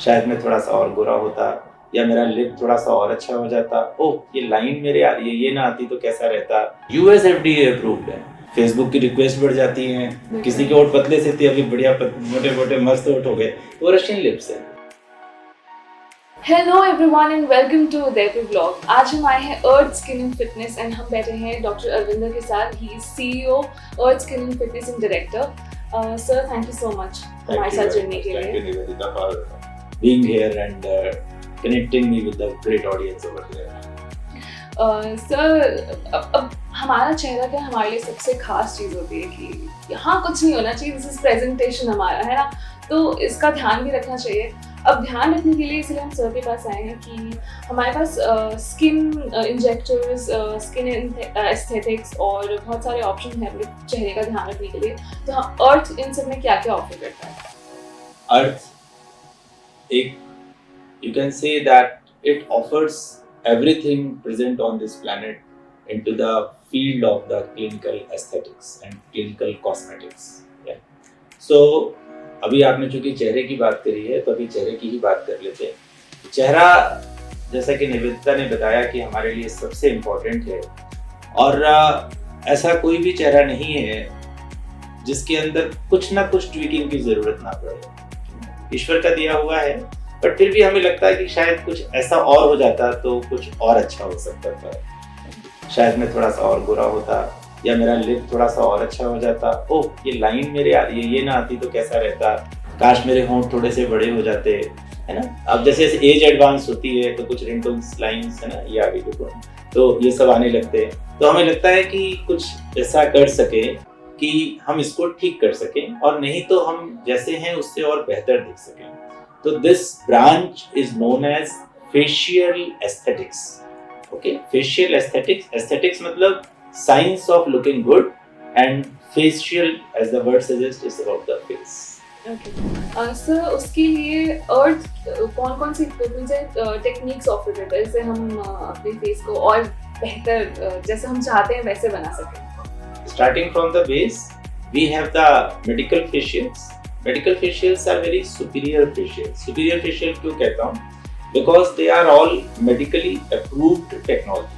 शायद मैं थोड़ा सा और गोरा होता, या मेरा लिप थोड़ा सा और अच्छा हो जाता। ओह, ये लाइन मेरे आ रही है, ये ना आती तो कैसा रहता। यूएस एफडीए अप्रूव्ड है। फेसबुक की रिक्वेस्ट बढ़ जाती है, किसी के ओठ पतले से थे, अभी बढ़िया मोटे मोटे मस्त ओठ हो गए, वो रशियन लिप्स है। Hello everyone and welcome to Devpri blog. आज हम आए हैं अर्थ स्किन एंड फिटनेस एंड हम बैठे हैं डॉक्टर अरविंदर के साथ। He is CEO earth skin and fitness and director. Sir, thank you so much हमारे साथ जुड़ने के लिए। Thank you, Nivedita, for being here and connecting me with the great audience over there. Sir, अब हमारा चेहरा क्या हमारे लिए सबसे खास चीज़ होती है कि यहाँ कुछ नहीं होना चाहिए। दिस इज प्रेजेंटेशन हमारा, है ना? तो इसका ध्यान भी रखना चाहिए। अब ध्यान रखने के लिए इसलिए हम सर के पास आए हैं कि हमारे पास स्किन इंजेक्टर्स, स्किन एस्थेटिक्स और बहुत सारे ऑप्शन हैं अपने चेहरे का ध्यान रखने के लिए। तो हाँ, अर्थ इन सब में क्या क्या ऑफर करता है? Earth, एक you can say that it offers everything present on this planet into the field of the clinical aesthetics and clinical cosmetics. Yeah. So अभी आपने चूंकि चेहरे की बात करी है तो अभी चेहरे की ही बात कर लेते हैं। चेहरा, जैसा कि निवेदिता ने बताया, कि हमारे लिए सबसे इम्पोर्टेंट है और ऐसा कोई भी चेहरा नहीं है जिसके अंदर कुछ ना कुछ ट्वीकिंग की जरूरत ना पड़े। ईश्वर का दिया हुआ है, बट फिर भी हमें लगता है कि शायद कुछ ऐसा और हो जाता तो कुछ और अच्छा हो सकता था। शायद मैं थोड़ा सा और गोरा होता, या मेरा लिप थोड़ा सा और अच्छा हो जाता। ओह, ये लाइन मेरे आ रही है, ये ना आती तो कैसा रहता। काश मेरे होंठ थोड़े से बड़े हो जाते, है ना? अब जैसे जैसे एज एडवांस होती है तो कुछ रिंकल्स, लाइंस, है ना, ये आगे तो ये सब आने लगते हैं। तो हमें लगता है कि कुछ ऐसा कर सके कि हम इसको ठीक कर सकें, और नहीं तो हम जैसे हैं उससे और बेहतर दिख सकें। तो this branch is known as facial aesthetics. Okay, facial aesthetics. Aesthetics मतलब science of looking good, and facial, as the word suggests, is about the face. Okay sir, उसके लिए अर्थ कौन कौन सी इक्विपमेंट्स है, टेक्निक्स ऑफर करता है जिससे हम अपने फेस को और बेहतर जैसे हम चाहते हैं वैसे बना सकें? Starting from the base, we have the medical facials. Medical facials are very superior facials. Superior facial क्यों कहता हूँ? Because they are all medically approved technologies.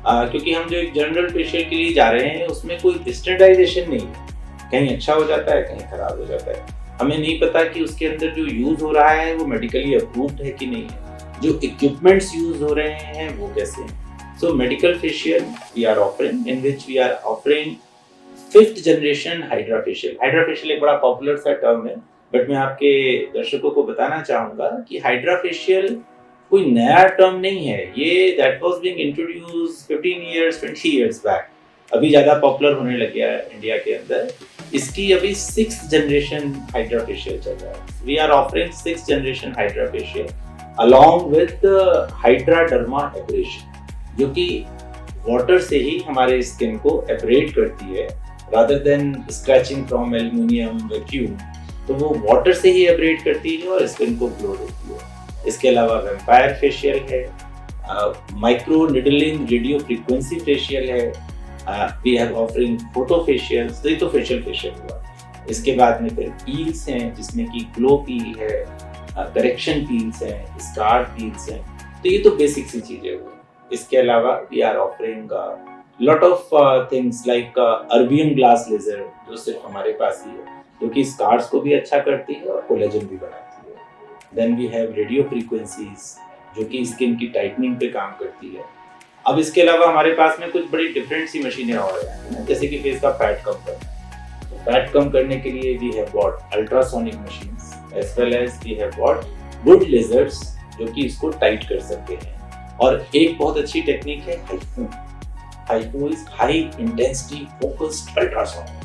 क्योंकि हम जो एक जनरल फेशियल के लिए जा रहे हैं उसमें कोई स्टैंडर्डाइजेशन नहीं है। कहीं अच्छा हो जाता है, कहीं खराब हो जाता है। हमें नहीं पता कि उसके अंदर जो यूज हो रहा है वो मेडिकली अप्रूव्ड है कि नहीं है, जो इक्विपमेंट्स यूज हो रहे हैं वो कैसे हैं। So medical facial we are offering, in which we are offering 5th generation hydra facial. Hydra facial एक बड़ा पॉपुलर सा टर्म है, बट मैं आपके दर्शकों को बताना चाहूंगा कि हाइड्रा फेशियल कोई नया टर्म नहीं है। ये that was being introduced 15 years 20 years back. अभी ज़्यादा पॉपुलर होने लग गया है इंडिया के अंदर। इसकी अभी 6th जनरेशन हाइड्रा फेशियल चल रहा है। We are offering 6th generation hydra facial along with hydra dermabrasion, जो कि वाटर से ही हमारे स्किन को एब्रेड करती है rather than scratching from aluminium vacuum. तो वो वाटर से ही एब्रेड करती है और स्किन को ग्लो देती है। इसके अलावा वेम्पायर फेशियल है, micro needling radio frequency facial है, we have offering photo facial. तो ये तो फेशियल हुआ। इसके बाद में फिर पील्स हैं, जिसमें कि ग्लो पील है, करेक्शन पील्स हैं, स्कार पील्स हैं। तो ये तो बेसिक सी चीजें हुई। इसके अलावा we are offering lot of things like erbium glass laser, जो सिर्फ हमारे पास ही है, जो कि स्कार्स को भी अच्छा करती है और कोलेजन भी बनाती है। Then we have radio frequencies, जो कि स्किन की टाइटनिंग पे काम करती है। अब इसके अलावा हमारे पास में कुछ बड़ी डिफरेंट सी मशीनें और हैं, जैसे कि फेस का फैट कम करना है। तो फैट कम करने के लिए we have got ultrasonic machines, as well as we have got good lasers, जो कि इसको टाइट कर सकते हैं। और एक बहुत अच्छी टेक्निक है HIFU. HIFU is high intensity focused ultrasound.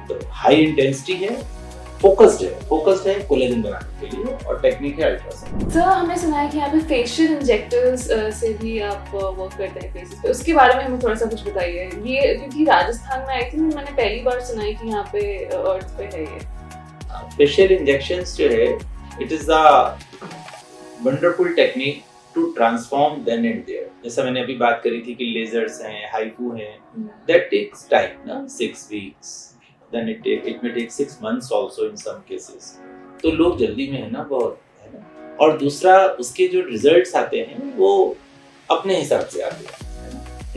तो हाई इंटेंसिटी है, फोकस्ड है कोलेजन बनाने के लिए, और टेक्निक है अल्ट्रासाउंड। सर, हमने सुना है कि यहाँ पे फेशियल इंजेक्टर्स से भी आप वर्क करते हैं फेसेस पे। उसके बारे में हमें थोड़ा सा कुछ बताइए। ये क्योंकि राजस्थान में आई थी, मैंने पहली बार सुना है कि यहाँ पे अर्थ पे है ये फेशियल इंजेक्शंस जो है, it is a wonderful technique to transform then and there. जैसा मैंने अभी बात करी थी कि लेजर्स हैं, हाइफू हैं, दैट टेक्स टाइम ना, 6 weeks, then it may take 6 months also in some cases. तो लोग जल्दी में है ना बहुत, है ना। और दूसरा उसके जो रिजल्ट्स आते हैं वो अपने हिसाब से आते हैं।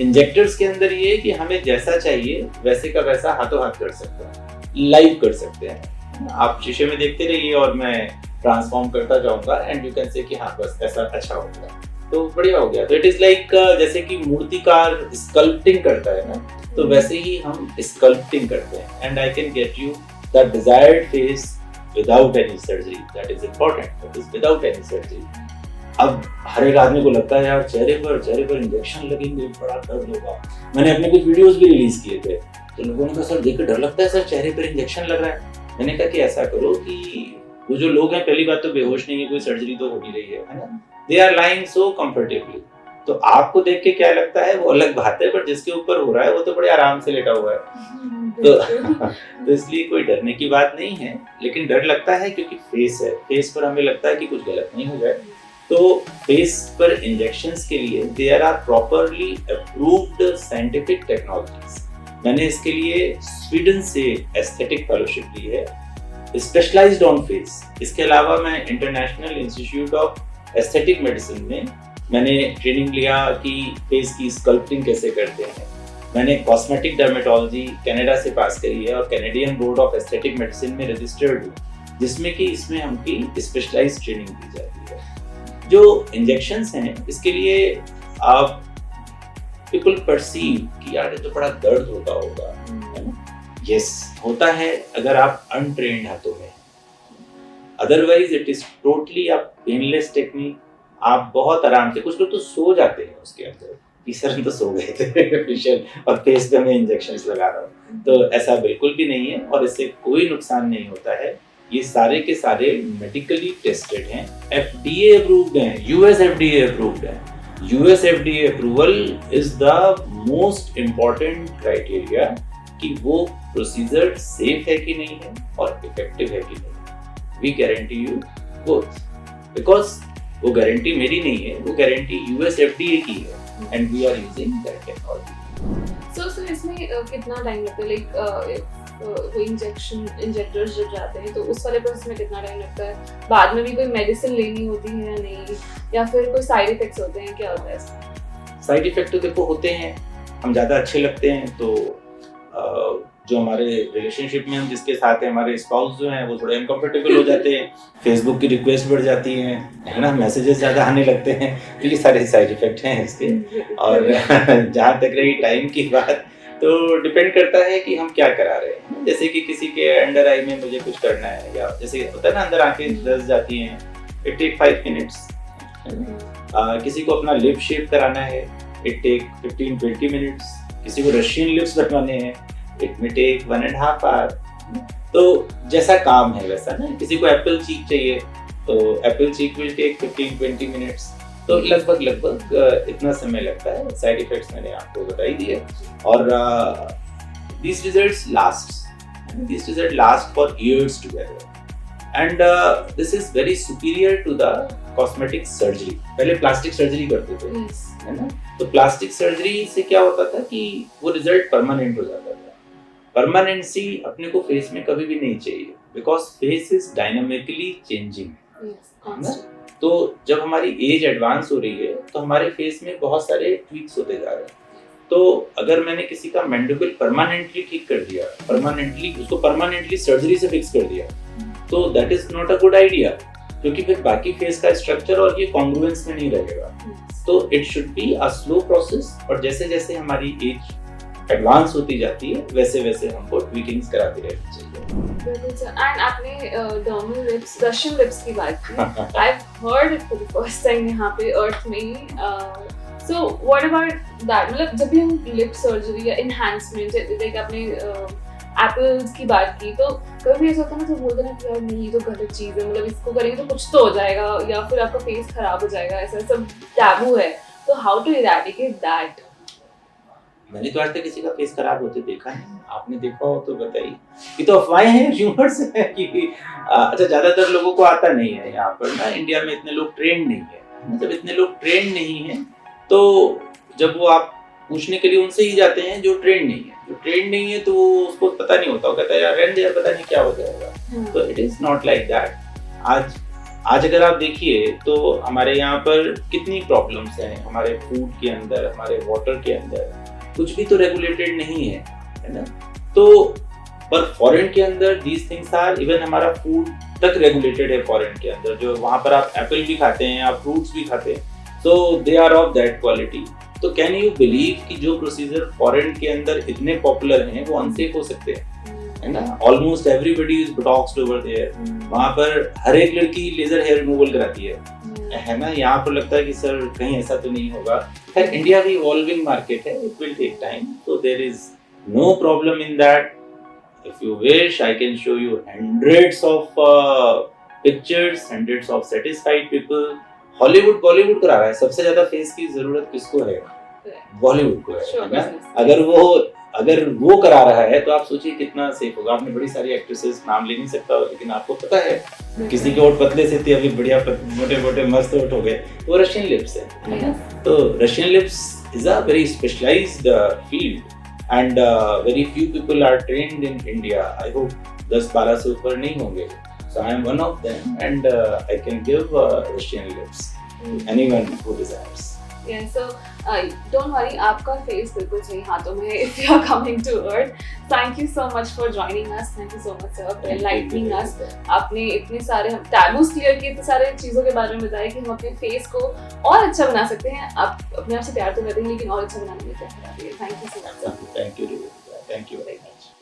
इंजेक्टर्स के अंदर ये है कि हमें जैसा चाहिए वैसे का वैसा हाथों हाथ कर सकते हैं, लाइव कर सकते हैं। आप शीशे में देखते रहिए और मैं ट्रांसफॉर्म करता जाऊंगा एंड यू कैन से कि हाँ बस ऐसा अच्छा हो गया, तो बढ़िया हो गया। तो इट इज लाइक जैसे कि मूर्तिकार स्कल्पटिंग करता है ना, तो वैसे ही हम स्कल्पटिंग करते हैं and I can get you the desired face without any surgery. That is important, that is without any surgery. अब हर एक आदमी को लगता है यार चेहरे पर इंजेक्शन लगेंगे, बड़ा दर्द होगा। मैंने अपने कुछ वीडियोस भी रिलीज किए थे, तो लोगों ने कहा सर देख के डर लगता है सर, चेहरे पर इंजेक्शन लग रहा है। मैंने कहा कि ऐसा करो कि वो जो लोग हैं पहली बात तो बेहोश नहीं है, कोई सर्जरी तो हो नहीं रही है ना, they are lying so comfortably. तो आपको देख के क्या लगता है वो अलग बात है, पर जिसके ऊपर हो रहा है वो तो बड़े आराम से लेटा हुआ है। तो इसलिए कोई डरने की बात नहीं है, लेकिन डर लगता है क्योंकि फेस है, फेस पर हमें लगता है कि कुछ गलत नहीं हो जाए। तो फेस पर इंजेक्शंस के लिए there are properly approved scientific technologies. मैंने इसके लिए स्वीडन से एस्थेटिक फेलोशिप ली है, स्पेशलाइज्ड ऑन फेस। इसके अलावा मैं international institute of aesthetic medicine में मैंने ट्रेनिंग लिया कि फेस की स्कल्पटिंग कैसे करते हैं। मैंने कॉस्मेटिक डर्मेटोलॉजी कनाडा से पास करी है और Canadian board of aesthetic medicine में रजिस्टर्ड हूँ, जिसमें कि इसमें हमकी स्पेशलाइज्ड ट्रेनिंग दी जाती है। जो इंजेक्शंस हैं इसके लिए आप पीपल परसीव कि यार ये तो बड़ा दर्द होता होगा, है ना। यस होता है अगर आप अनट्रेन्ड हाथों में, otherwise it is totally a painless technique. आप बहुत आराम से, कुछ लोग तो सो जाते हैं उसके अंदर, सर तो सो गए थे फेशियल और फेस पे मैं इंजेक्शंस लगा रहा हूँ, तो ऐसा बिल्कुल भी नहीं है और इससे कोई नुकसान नहीं होता है। ये सारे के सारे मेडिकली टेस्टेड हैं, FDA अप्रूव्ड हैं, US FDA अप्रूव्ड हैं। US FDA approval is the most important criteria कि वो प्रोसीजर सेफ है कि नहीं है और इफेक्टिव है कि नहीं। We guarantee you both, because वो गारंटी मेरी नहीं है, वो गारंटी US FDA की है and we are using that technology. So इसमें कितना टाइम लगता है, लाइक वो इंजेक्टर्स जब जाते हैं तो उस वाले प्रोसेस में कितना टाइम लगता है? बाद में भी कोई मेडिसिन लेनी होती है या नहीं, या फिर कोई साइड इफेक्ट्स होते हैं, क्या होता है इसमें? साइड इफेक्ट तो देखो होते हैं, हम ज़्यादा अच्छे लगते हैं तो जो हमारे रिलेशनशिप में हम जिसके साथ हैं, हमारे स्पाउस जो हैं वो थोड़े अनकंफर्टेबल हो जाते हैं, फेसबुक की रिक्वेस्ट बढ़ जाती हैं, है ना, मैसेजेस ज़्यादा आने लगते हैं, तो ये सारे साइड इफेक्ट हैं इसके। और जहाँ तक रही टाइम की बात, तो डिपेंड करता है कि हम क्या करा रहे हैं। जैसे कि किसी के अंडर आई में मुझे कुछ करना है, या जैसे होता है ना अंदर आंखें धंस जाती हैं, इट टेक 5 मिनट्स। किसी को अपना लिप शेप कराना है, इट टेक 15-20 मिनट्स। किसी को रशियन लिप्स बनवाने हैं, इट में टेक 1.5 आवर। तो जैसा काम है वैसा ना। किसी को एप्पल चीक चाहिए तो apple cheek will take 15-20 minutes. तो लगभग इतना समय लगता है। साइड इफेक्ट्स मैंने आपको बता ही दिए। और these results last for years together and this is very superior to the cosmetic surgery। पहले प्लास्टिक सर्जरी करते थे, है ना। तो प्लास्टिक सर्जरी से क्या होता था कि वो रिजल्ट परमानेंट हो जाता था। परमानेंसी अपने को फेस में कभी भी नहीं चाहिए, because face is dynamically changing. तो जब हमारी एज एडवांस हो रही है तो हमारे फेस में बहुत सारे ट्वीक्स होते जा रहे हैं। तो अगर मैंने किसी का मैंडिबल परमानेंटली ठीक कर दिया, उसको परमानेंटली सर्जरी से फिक्स कर दिया, तो that is not a good idea, क्योंकि फिर बाकी फेस का स्ट्रक्चर और ये कॉन्ग्रुएंस में नहीं रहेगा। तो it should be a slow process, और जैसे जैसे हमारी एज एडवांस होती जाती है वैसे वैसे हमको ट्वीकिंग्स कराते रहनी चाहिए। एंड आपने डर्मल लिप्स, रशियन लिप्स की बात की। I have heard it for the first time यहाँ पे अर्थ में। So what about that? मतलब जब भी हम लिप सर्जरी या एनहांसमेंट, लाइक आपने एप्पल्स की बात की, तो कभी ऐसा होता है ना, तो बोलते हैं कि यार नहीं ये तो गलत चीज़ है, मतलब इसको करेंगे तो कुछ तो हो जाएगा या फिर आपका फेस खराब हो जाएगा, ऐसा सब टैबू है। तो हाउ टू इरेडिकेट दैट? मैंने तो आज तक किसी का फेस खराब होते देखा नहीं। आपने देखा हो तो बताइए। ये तो अफवाहें हैं, र्यूमर्स हैं कि अच्छा ज्यादातर लोगों को आता नहीं है। यहाँ पर ना इंडिया में इतने लोग ट्रेंड नहीं है। जब इतने लोग ट्रेंड नहीं है तो जब वो आप पूछने के लिए उनसे ही जाते हैं जो ट्रेंड नहीं है। जो ट्रेंड नहीं है तो उसको पता नहीं होता, वो कहता है यार रहने दे, पता नहीं क्या हो जाएगा। तो it is not like that. आज आज अगर आप देखिए तो हमारे यहाँ पर कितनी प्रॉब्लम्स हैं, हमारे फूड के अंदर, हमारे वाटर के अंदर कुछ भी तो रेगुलेटेड नहीं है ना? तो पर फॉरेन के अंदर दीज थिंग्स आर, इवन हमारा फूड तक रेगुलेटेड है फॉरेन के अंदर, जो वहाँ पर आप एप्पल भी खाते हैं, आप फ्रूट्स भी खाते हैं, so they are of that quality. तो कैन यू बिलीव कि जो प्रोसीजर फॉरेन के अंदर इतने पॉपुलर हैं वो अनसेफ हो सकते हैं, है ना? Almost everybody is botoxed over there, वहाँ पर हर एक लड़की लेजर हेयर रिमूवल कराती है ना? यहाँ पर लगता है कि सर कहीं ऐसा तो नहीं होगा। खैर इंडिया भी इवॉल्विंग मार्केट है, it will take time, so there is no problem in that. If you wish, I can show you hundreds of pictures, hundreds of satisfied people. Hollywood Bollywood करा रहा है, सबसे ज्यादा फेस की जरूरत किसको है? बॉलीवुड को है ना? अगर वो करा रहा है तो आप सोचिए कितना सेफ होगा। आपने बड़ी सारी एक्ट्रेसेस, नाम ले नहीं सकता, लेकिन आपको पता है किसी के होंठ पतले से थे, अभी बढ़िया मोटे मोटे मस्त होंठ हो गए, वो रशियन लिप्स है। तो Russian lips is a very specialised field and very few people are trained in India. I hope 10-12 से ऊपर नहीं होंगे. So I am one of them, and I can give Russian lips to anyone who desires. Yeah, so don't worry, आपका face बिल्कुल सही हाथों में है if you are coming to Earth. Thank you so much for joining us. Thank you so much sir for enlightening us. आपने इतने सारे taboos clear किए, इतने सारे चीज़ों के बारे में बताया कि हम अपने face को और अच्छा बना सकते हैं। आप अपने आप से प्यार तो करते हैं, लेकिन और अच्छा बनाने में क्या करा रही है। Thank you so much sir. Thank you very much.